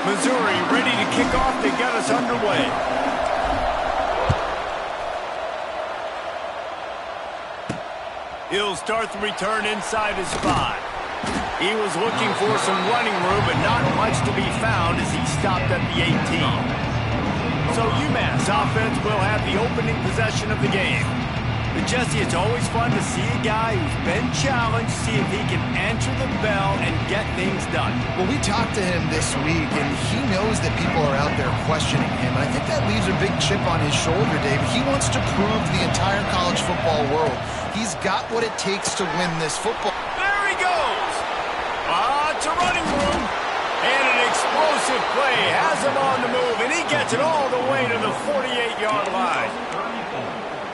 Missouri ready to kick off to get us underway. He'll start the return inside his 5. He was looking for some running room, but not much to be found as he stopped at the 18. So UMass offense will have the opening possession of the game. But Jesse, it's always fun to see a guy who's been challenged, see if he can answer the bell and get things done. Well, we talked to him this week, and he knows that people are out there questioning him. I think that leaves a big chip on his shoulder, David. He wants to prove to the entire college football world he's got what it takes to win this football. There he goes! It's a running room. And an explosive play has him on the move, and he gets it all the way to the 48-yard line.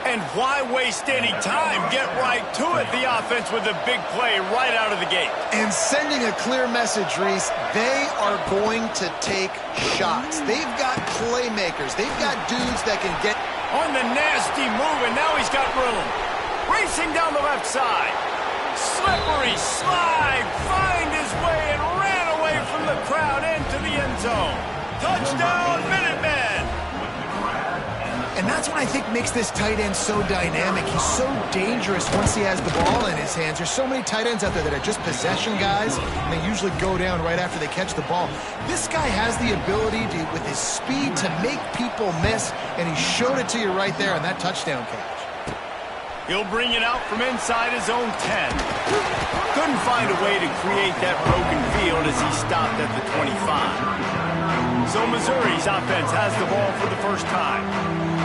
And why waste any time? Get right to it, the offense with a big play right out of the gate. And sending a clear message, Reese, they are going to take shots. They've got playmakers. They've got dudes that can get on the nasty move, and now he's got room. Racing down the left side. Slippery slide, find his way and ran away from the crowd into the end zone. Touchdown, Minutemen! And that's what I think makes this tight end so dynamic. He's so dangerous once he has the ball in his hands. There's so many tight ends out there that are just possession guys, and they usually go down right after they catch the ball. This guy has the ability to, with his speed, to make people miss, and he showed it to you right there on that touchdown catch. He'll bring it out from inside his own 10. Couldn't find a way to create that broken field as he stopped at the 25. So Missouri's offense has the ball for the first time.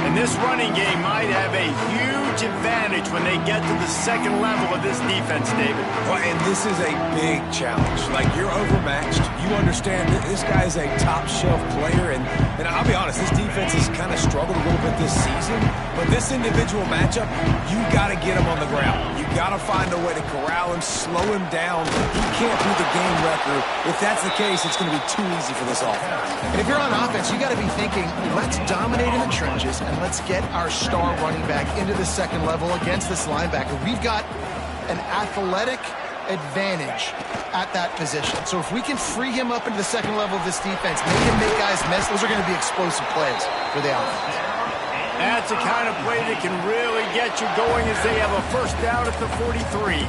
And this running game might have a huge advantage when they get to the second level of this defense, David. Well, and this is a big challenge. Like, you're overmatched. You understand that this guy is a top-shelf player. And I'll be honest, this defense has kind of struggled a little bit this season. But this individual matchup, you got to get him on the ground. You got to find a way to corral him, slow him down. He can't be the game record. If that's the case, it's going to be too easy for this offense. And if you're on offense, you got to be thinking, let's dominate in the trenches and let's get our star running back into the second level against this linebacker. We've got an athletic advantage at that position. So if we can free him up into the second level of this defense, make him make guys miss, those are going to be explosive plays for the offense. That's the kind of play that can really get you going as they have a first down at the 43.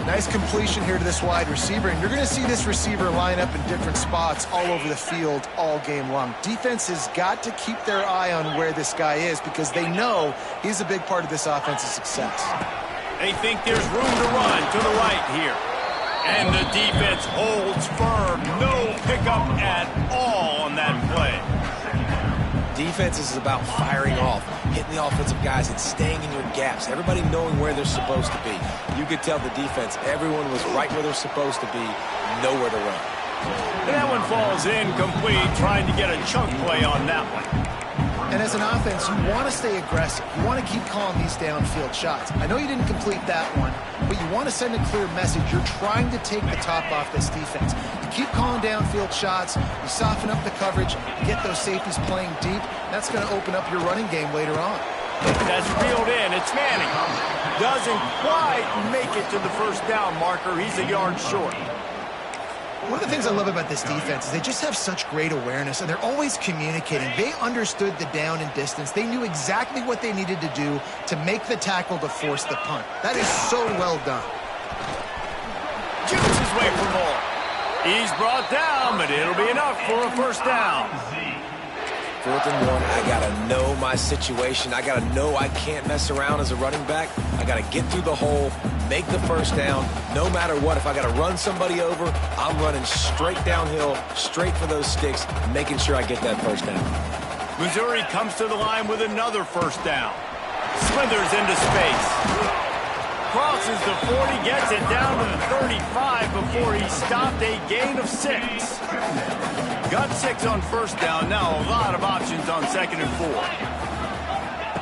Nice completion here to this wide receiver, and you're going to see this receiver line up in different spots all over the field all game long. Defense has got to keep their eye on where this guy is because they know he's a big part of this offense's success. They think there's room to run to the right here. And the defense holds firm. No pickup at all on that play. Defense is about firing off, hitting the offensive guys, and staying in your gaps. Everybody knowing where they're supposed to be. You could tell the defense, everyone was right where they're supposed to be, nowhere to run. And that one falls incomplete, trying to get a chunk play on that one. And as an offense, you want to stay aggressive. You want to keep calling these downfield shots. I know you didn't complete that one, but you want to send a clear message. You're trying to take the top off this defense. You keep calling downfield shots, you soften up the coverage, you get those safeties playing deep. That's going to open up your running game later on. That's reeled in. It's Manning. Doesn't quite make it to the first down marker. He's a yard short. One of the things I love about this defense is they just have such great awareness, and they're always communicating. They understood the down and distance. They knew exactly what they needed to do to make the tackle to force the punt. That is so well done. Shoots his way for more. He's brought down, but it'll be enough for a first down. 4th and 1, I got to know my situation. I got to know I can't mess around as a running back. I got to get through the hole, make the first down. No matter what, if I got to run somebody over, I'm running straight downhill, straight for those sticks, making sure I get that first down. Missouri comes to the line with another first down. Slithers into space. Crosses the 40, gets it down to the 35 before he stopped a gain of 6. Got 6 on first down. Now a lot of options on 2nd and 4.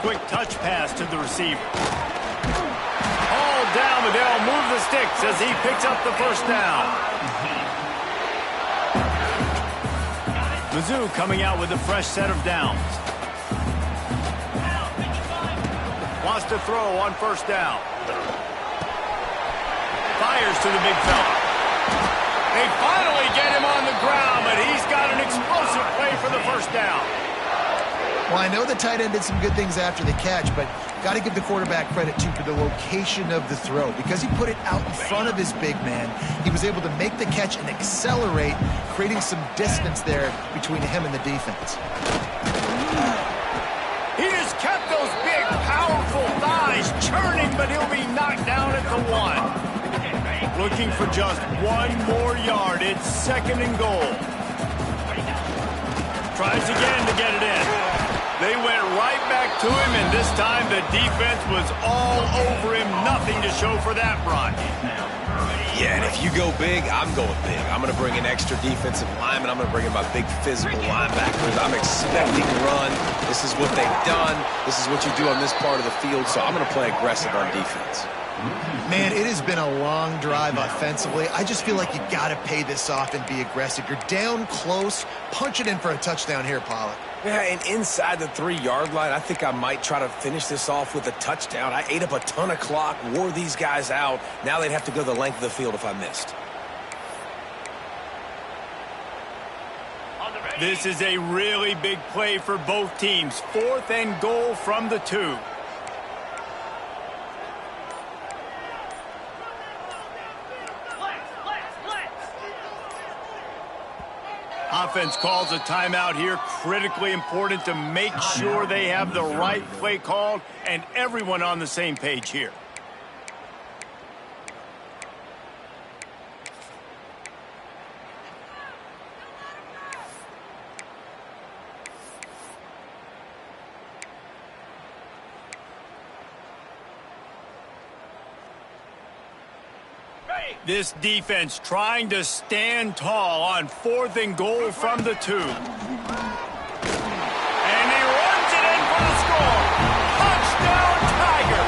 Quick touch pass to the receiver. All down, but they'll move the sticks as he picks up the first down. Mizzou coming out with a fresh set of downs. Wants to throw on first down. Fires to the big fella. They finally get him on the ground, but he's got down. Well, I know the tight end did some good things after the catch, but got to give the quarterback credit, too, for the location of the throw. Because he put it out in front of his big man, he was able to make the catch and accelerate, creating some distance there between him and the defense. He just kept those big, powerful thighs churning, but he'll be knocked down at the 1. Looking for just 1 more yard. It's 2nd and goal. Tries again to get it in. They went right back to him, and this time the defense was all over him. Nothing to show for that run. Yeah, and if you go big, I'm going big. I'm going to bring an extra defensive lineman. I'm going to bring in my big physical linebackers. I'm expecting run. This is what they've done. This is what you do on this part of the field, so I'm going to play aggressive on defense. Man, it has been a long drive offensively. I just feel like you got to pay this off and be aggressive. You're down close. Punch it in for a touchdown here, Pollard. Yeah, and inside the 3-yard line, I think I might try to finish this off with a touchdown. I ate up a ton of clock, wore these guys out. Now they'd have to go the length of the field if I missed. This is a really big play for both teams. 4th and goal from the 2. Offense calls a timeout here. Critically important to make sure they have the right play called and everyone on the same page here. This defense trying to stand tall on 4th and goal from the 2. And he runs it in for the score. Touchdown, Tiger.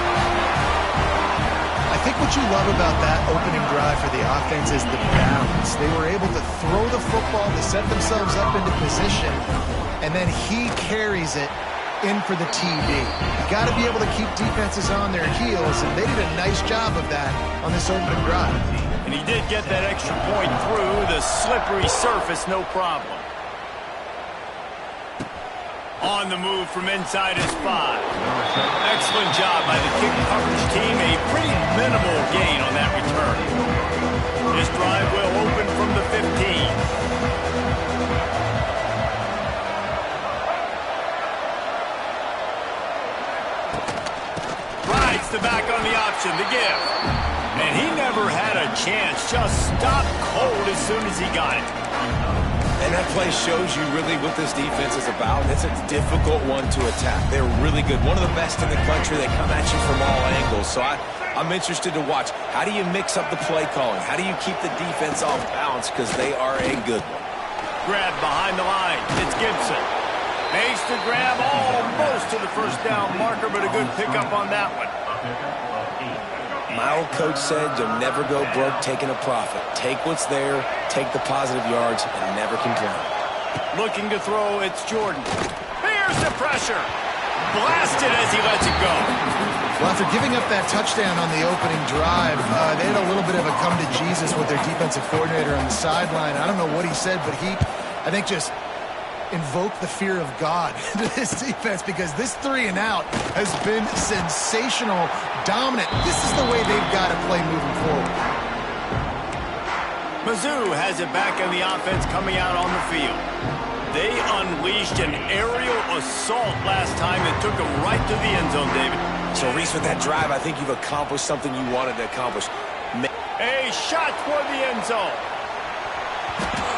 I think what you love about that opening drive for the offense is the balance. They were able to throw the football to set themselves up into position, and then he carries it in for the TD. You got to be able to keep defenses on their heels, and they did a nice job of that on this opening drive. And he did get that extra point through the slippery surface, no problem. On the move from inside his 5. Excellent job by the kick coverage team. A pretty minimal gain on that return. This drive will open from the 15. Rides the back on the option to give. And he never had a chance. Just stopped cold as soon as he got it. And that play shows you really what this defense is about. It's a difficult one to attack. They're really good. One of the best in the country. They come at you from all angles. So I'm interested to watch. How do you mix up the play calling? How do you keep the defense off balance? Because they are a good one. Grab behind the line. It's Gibson. Makes the grab almost to the first down marker, but a good pickup on that one. My old coach said you'll never go broke taking a profit. Take what's there, take the positive yards, and never complain. Looking to throw, it's Jordan. Here's the pressure. Blasted as he lets it go. Well, after giving up that touchdown on the opening drive, they had a little bit of a come to Jesus with their defensive coordinator on the sideline. I don't know what he said, but he, I think, just invoke the fear of God into this defense, because this 3-and-out has been sensational, dominant. This is the way they've got to play moving forward. Mizzou has it back in the offense coming out on the field. They unleashed an aerial assault last time and took them right to the end zone, David. So, Reese, with that drive, I think you've accomplished something you wanted to accomplish. A shot toward the end zone.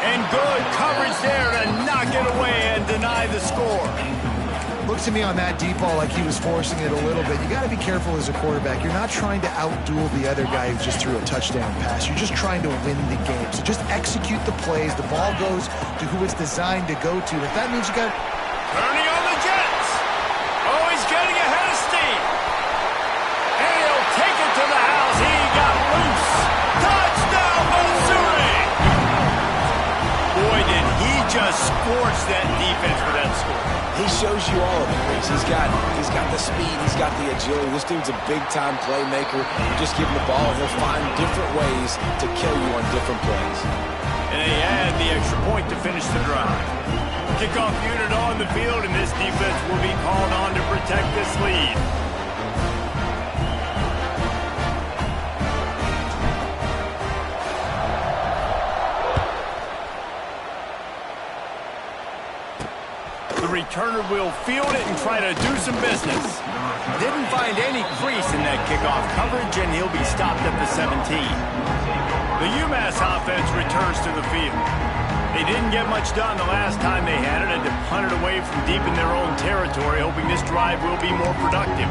And good coverage there to knock it away and deny the score. Looks to me on that deep ball like he was forcing it a little bit. You got to be careful as a quarterback. You're not trying to outduel the other guy who just threw a touchdown pass. You're just trying to win the game. So just execute the plays. The ball goes to who it's designed to go to. If that means you got... Turning on the Jets. Oh, he's getting ahead of steam. And he'll take it to the house. He got loose. Touchdown, Missouri. Boy, did he just scorch that defense for that score. He shows you all of it, Reese. He's got the speed, he's got the agility. This dude's a big-time playmaker. You just give him the ball, and he'll find different ways to kill you on different plays. And they had the extra point to finish the drive. Kickoff unit on the field, and this defense will be called on to protect this lead. The returner will field it and try to do some business. Didn't find any crease in that kickoff coverage, and he'll be stopped at the 17. The UMass offense returns to the field. They didn't get much done the last time they had it, and to punt it away from deep in their own territory, hoping this drive will be more productive.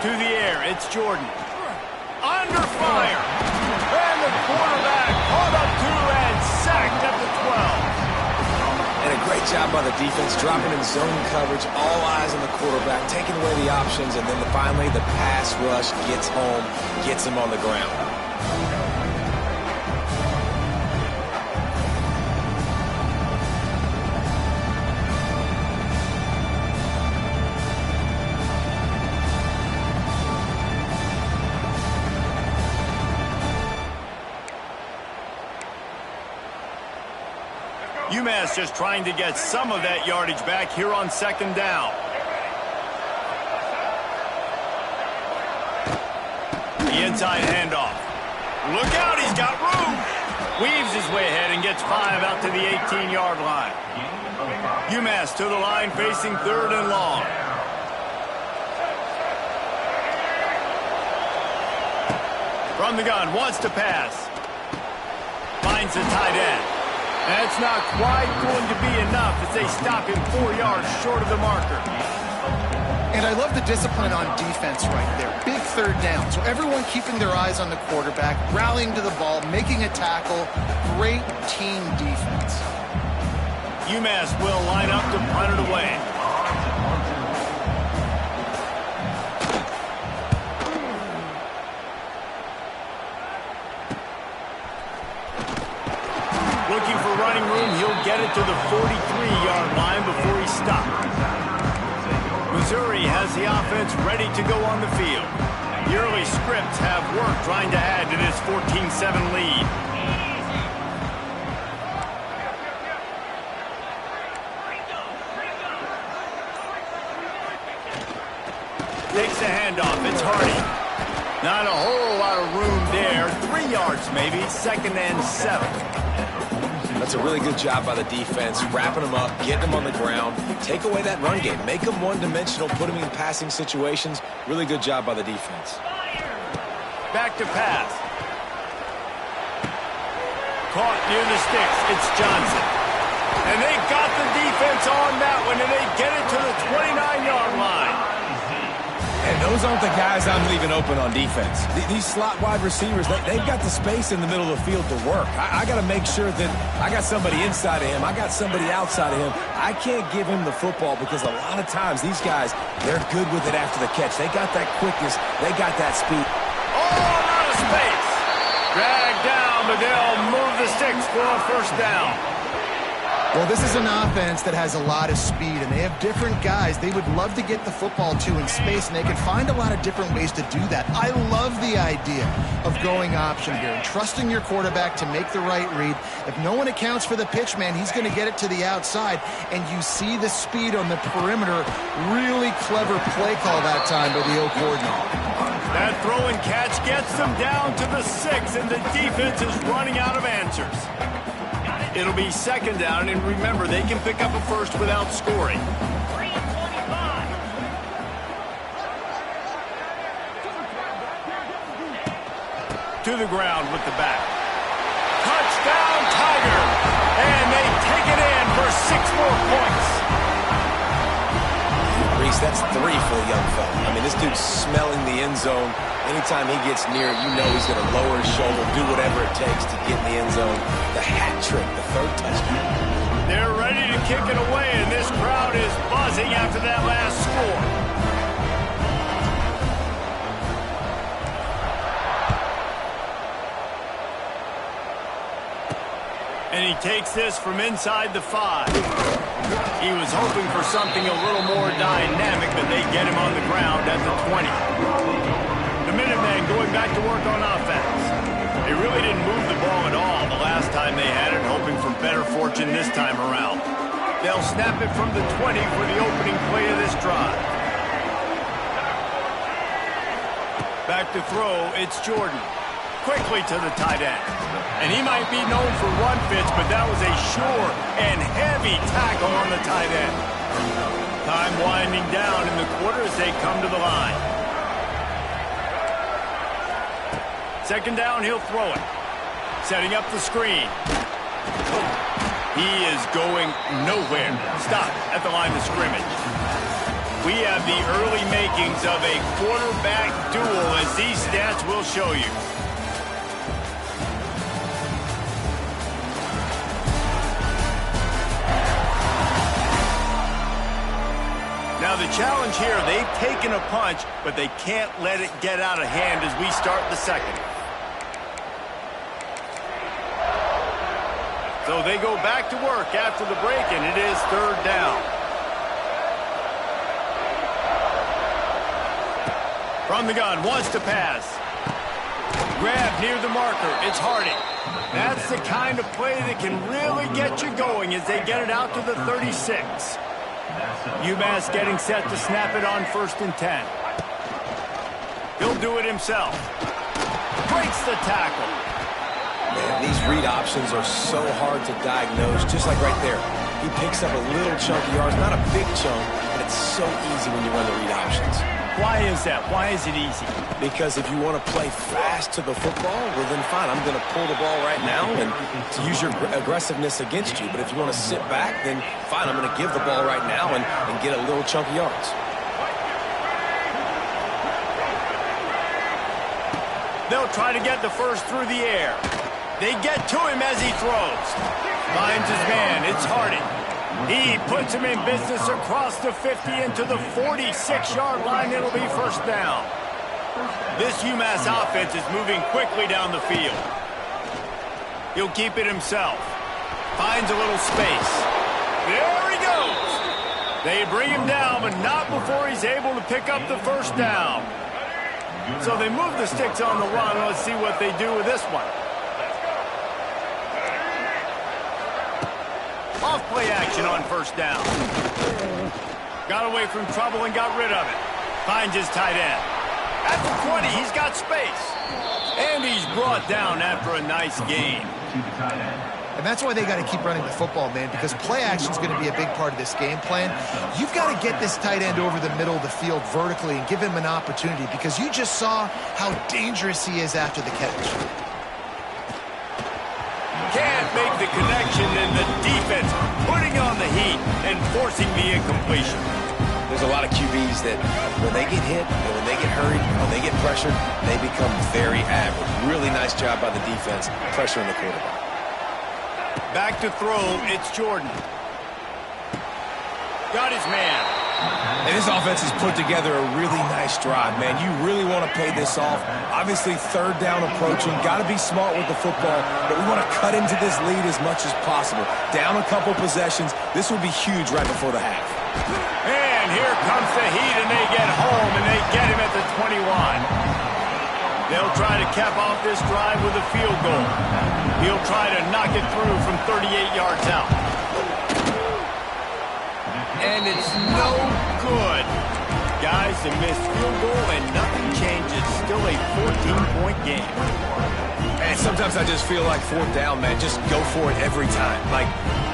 To the air, it's Jordan. Under fire. And the quarterback caught up to and sacked at the 12. And a great job by the defense, dropping in zone coverage, all eyes on the quarterback, taking away the options, and then finally the pass rush gets home, gets him on the ground. UMass just trying to get some of that yardage back here on second down. The inside handoff. Look out, he's got room. Weaves his way ahead and gets 5 out to the 18-yard line. UMass to the line facing 3rd and long. From the gun, wants to pass. Finds the tight end. That's not quite going to be enough as they stop him 4 yards short of the marker. And I love the discipline on defense right there. Big 3rd down. So everyone keeping their eyes on the quarterback, rallying to the ball, making a tackle. Great team defense. UMass will line up to punt it away. Looking for running room, he'll get it to the 43-yard line before he's stopped. Missouri has the offense ready to go on the field. The early scripts have worked trying to add to this 14-7 lead. Takes the handoff, it's Hardy. Not a whole lot of room there, 3 yards maybe, 2nd and 7. That's a really good job by the defense, wrapping them up, getting them on the ground, take away that run game, make them one-dimensional, put them in passing situations. Really good job by the defense. Back to pass. Caught near the sticks, it's Johnson. And they got the defense on that one, and they get it to the 29-yard line. And those aren't the guys I'm leaving open on defense. These slot wide receivers, they've got the space in the middle of the field to work. I got to make sure that I got somebody inside of him. I got somebody outside of him. I can't give him the football because a lot of times these guys, they're good with it after the catch. They got that quickness. They got that speed. Oh, out of space. Dragged down, but they'll move the sticks for a 1st down. Well, this is an offense that has a lot of speed, and they have different guys they would love to get the football to in space, and they can find a lot of different ways to do that. I love the idea of going option here and trusting your quarterback to make the right read. If no one accounts for the pitch, man, he's going to get it to the outside, and you see the speed on the perimeter. Really clever play call that time by the O coordinator. That throw and catch gets them down to the 6, and the defense is running out of answers. It'll be 2nd down, and remember, they can pick up a 1st without scoring. To the ground with the back. Touchdown, Tiger! And they take it in for 6 more points. Reese, that's 3 for the young fella. I mean, this dude's smelling the end zone. Anytime he gets near it, you know he's going to lower his shoulder, do whatever it takes to get in the end zone. The hat trick, the 3rd touchdown. They're ready to kick it away, and this crowd is buzzing after that last score. And he takes this from inside the 5. He was hoping for something a little more dynamic, but they get him on the ground at the 20. going back to work on offense. They really didn't move the ball at all the last time they had it, hoping for better fortune this time around. They'll snap it from the 20 for the opening play of this drive. Back to throw, it's Jordan. Quickly to the tight end. And he might be known for run fits, but that was a sure and heavy tackle on the tight end. Time winding down in the quarter as they come to the line. Second down, he'll throw it. Setting up the screen. He is going nowhere. Stop at the line of scrimmage. We have the early makings of a quarterback duel, as these stats will show you. Now the challenge here, they've taken a punch, but they can't let it get out of hand as we start the second. So they go back to work after the break, and it is third down. From the gun, wants to pass. Grab near the marker, it's Harding. That's the kind of play that can really get you going as they get it out to the 36. UMass getting set to snap it on 1st and 10. He'll do it himself. Breaks the tackle. Man, these read options are so hard to diagnose, just like right there. He picks up a little chunk of yards, not a big chunk, but it's so easy when you run the read options. Why is that? Why is it easy? Because if you want to play fast to the football, well then fine, I'm going to pull the ball right now and to use your aggressiveness against you. But if you want to sit back, then fine, I'm going to give the ball right now and get a little chunk of yards. They'll try to get the first through the air. They get to him as he throws. Finds his man, it's Harding. He puts him in business across the 50 into the 46-yard line. It'll be first down. This UMass offense is moving quickly down the field. He'll keep it himself. Finds a little space. There he goes. They bring him down, but not before he's able to pick up the first down. So they move the sticks on the run. Let's see what they do with this one. Off play action on first down. Got away from trouble and got rid of it. Finds his tight end. At the 20, he's got space. And he's brought down after a nice gain. And that's why they got to keep running the football, man, because play action is going to be a big part of this game plan. You've got to get this tight end over the middle of the field vertically and give him an opportunity, because you just saw how dangerous he is after the catch. Can't make the connection, and the defense putting on the heat and forcing the incompletion. There's a lot of QBs that when they get hit and when they get hurried, when they get pressured, they become very average. Really nice job by the defense pressuring the quarterback. Back to throw, it's Jordan. Got his man. And this offense has put together a really nice drive, man. You really want to pay this off. Obviously, third down approaching. Got to be smart with the football, but we want to cut into this lead as much as possible. Down a couple possessions. This will be huge right before the half. And here comes the heat, and they get home, and they get him at the 21. They'll try to cap off this drive with a field goal. He'll try to knock it through from 38 yards out. And it's no good. Guys, a missed field goal and nothing changes. Still a 14-point game. And sometimes I just feel like fourth down, man. Just go for it every time. Like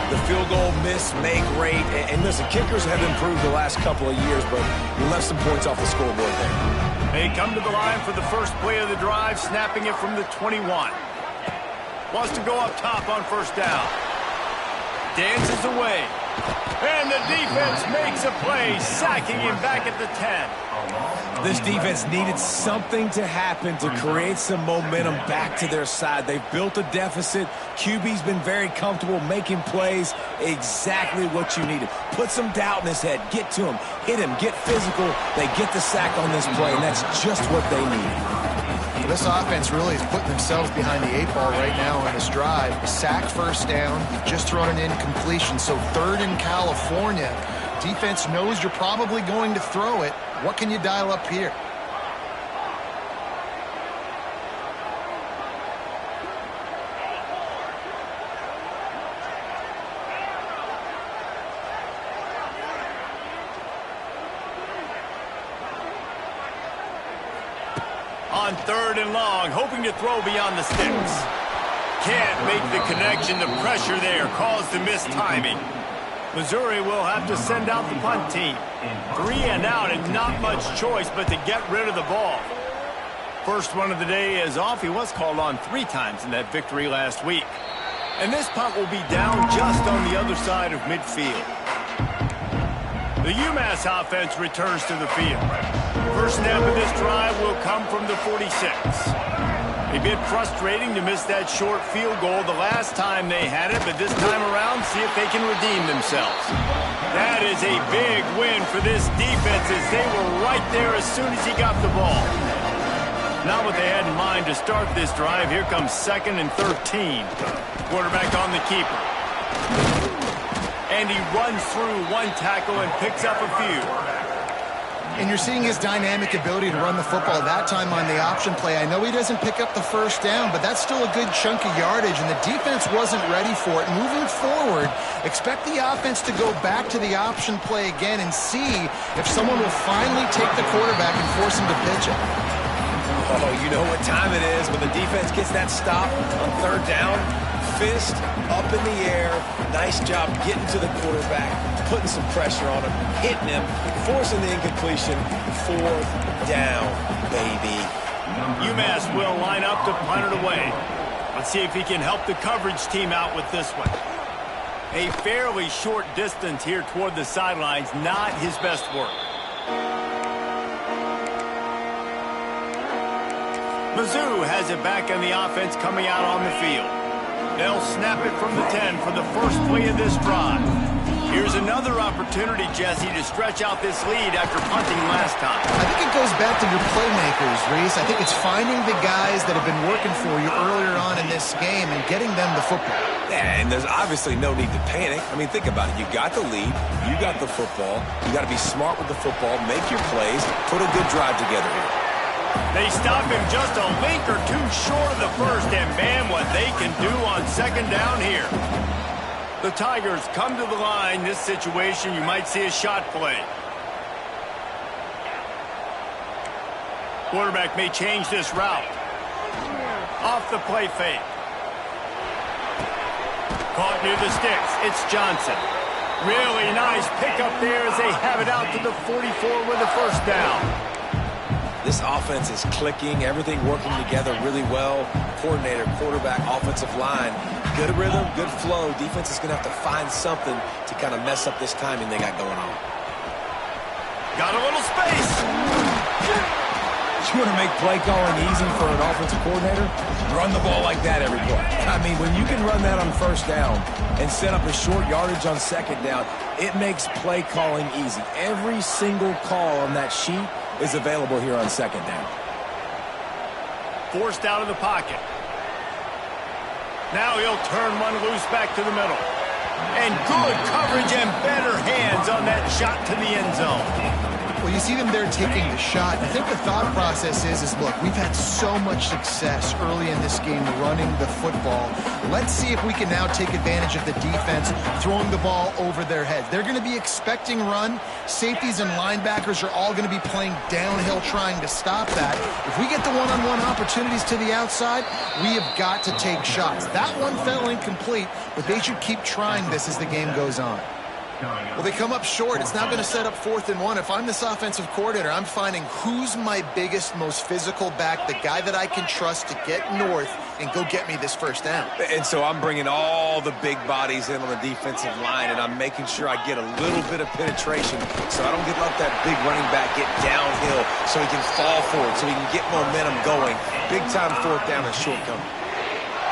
the field goal miss, make, rate. And listen, kickers have improved the last couple of years, but you left some points off the scoreboard there. They come to the line for the first play of the drive, snapping it from the 21. Wants to go up top on first down. Dances away. And the defense makes a play, sacking him back at the 10. This defense needed something to happen to create some momentum back to their side. They've built a deficit. QB's been very comfortable making plays. Exactly what you needed. Put some doubt in his head. Get to him. Hit him. Get physical. They get the sack on this play, and that's just what they need. This offense really is putting themselves behind the 8-ball right now on this drive. Sack first down, just thrown an incompletion. So third in California. Defense knows you're probably going to throw it. What can you dial up here? On 3rd and long, hoping to throw beyond the sticks. Can't make the connection. The pressure there caused the missed timing. Missouri will have to send out the punt team. 3 and out, and not much choice but to get rid of the ball. First one of the day is off. He was called on 3 times in that victory last week. And this punt will be down just on the other side of midfield. The UMass offense returns to the field. First snap of this drive will come from the 46. A bit frustrating to miss that short field goal the last time they had it, but this time around, see if they can redeem themselves. That is a big win for this defense as they were right there as soon as he got the ball. Not what they had in mind to start this drive. Here comes 2nd and 13. Quarterback on the keeper. And he runs through 1 tackle and picks up a few. And you're seeing his dynamic ability to run the football that time on the option play. I know he doesn't pick up the first down, but that's still a good chunk of yardage, and the defense wasn't ready for it. Moving forward, expect the offense to go back to the option play again and see if someone will finally take the quarterback and force him to pitch it. Oh, you know what time it is when the defense gets that stop on 3rd down. Fist up in the air. Nice job getting to the quarterback, putting some pressure on him, hitting him, forcing the incompletion. 4th down, baby. UMass will line up to punt it away. Let's see if he can help the coverage team out with this one. A fairly short distance here toward the sidelines, not his best work. Mizzou has it back in the offense coming out on the field. They'll snap it from the 10 for the first play of this drive. Here's another opportunity, Jesse, to stretch out this lead after punting last time. I think it goes back to your playmakers, Reese. I think it's finding the guys that have been working for you earlier on in this game and getting them the football. Yeah, and there's obviously no need to panic. I mean, think about it. You got the lead. You got the football. You got to be smart with the football, make your plays, put a good drive together here. They stop him just a link or 2 short of the first, and man, what they can do on 2nd down here. The Tigers come to the line. This situation, you might see a shot play. Quarterback may change this route. Off the play fake. Caught near the sticks. It's Johnson. Really nice pickup there as they have it out to the 44 with a first down. This offense is clicking, everything working together really well. Coordinator, quarterback, offensive line. Good rhythm, good flow. Defense is going to have to find something to kind of mess up this timing they got going on. Got a little space. You want to make play calling easy for an offensive coordinator? Run the ball like that every play. I mean, when you can run that on 1st down and set up a short yardage on 2nd down, it makes play calling easy. Every single call on that sheet is available here on 2nd down. Forced out of the pocket. Now he'll turn one loose back to the middle. And good coverage and better hands on that shot to the end zone. Well, you see them there taking the shot. I think the thought process is look, we've had so much success early in this game running the football. Let's see if we can now take advantage of the defense throwing the ball over their heads. They're going to be expecting run. Safeties and linebackers are all going to be playing downhill trying to stop that. If we get the one-on-one opportunities to the outside, we have got to take shots. That one fell incomplete, but they should keep trying this as the game goes on. Well, they come up short. It's now going to set up 4th and 1. If I'm this offensive coordinator, I'm finding who's my biggest, most physical back, the guy that I can trust to get north and go get me this first down. And so I'm bringing all the big bodies in on the defensive line, and I'm making sure I get a little bit of penetration so I don't let that big running back get downhill so he can fall forward, so he can get momentum going. Big-time 4th down and shortcoming.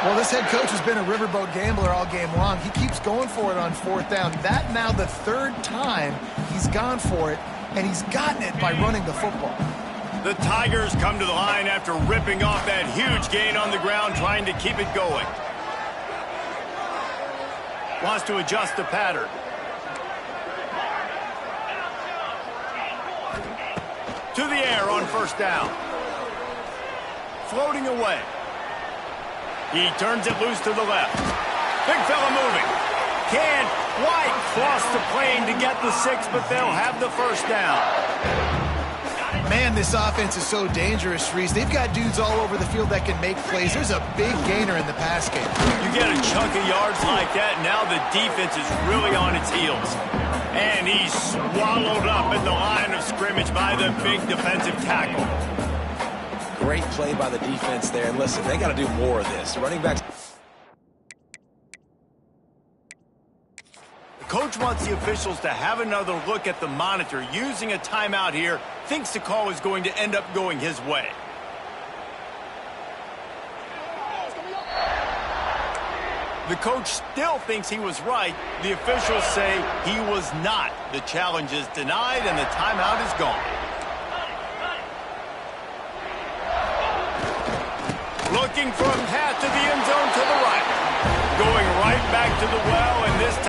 Well, this head coach has been a riverboat gambler all game long. He keeps going for it on 4th down. That now the 3rd time he's gone for it, and he's gotten it by running the football. The Tigers come to the line after ripping off that huge gain on the ground, trying to keep it going. Wants to adjust the pattern. To the air on 1st down. Floating away. He turns it loose to the left. Big fella moving. Can't quite cross the plane to get the 6, but they'll have the first down. Man, this offense is so dangerous, Reese. They've got dudes all over the field that can make plays. There's a big gainer in the pass game. You get a chunk of yards like that, now the defense is really on its heels. And he's swallowed up at the line of scrimmage by the big defensive tackle. Great play by the defense there. And listen, they got to do more of this. Running backs. Coach wants the officials to have another look at the monitor. Using a timeout here, thinks the call is going to end up going his way. The coach still thinks he was right. The officials say he was not. The challenge is denied and the timeout is gone. Looking for a path to the end zone to the right. Going right back to the well, and this time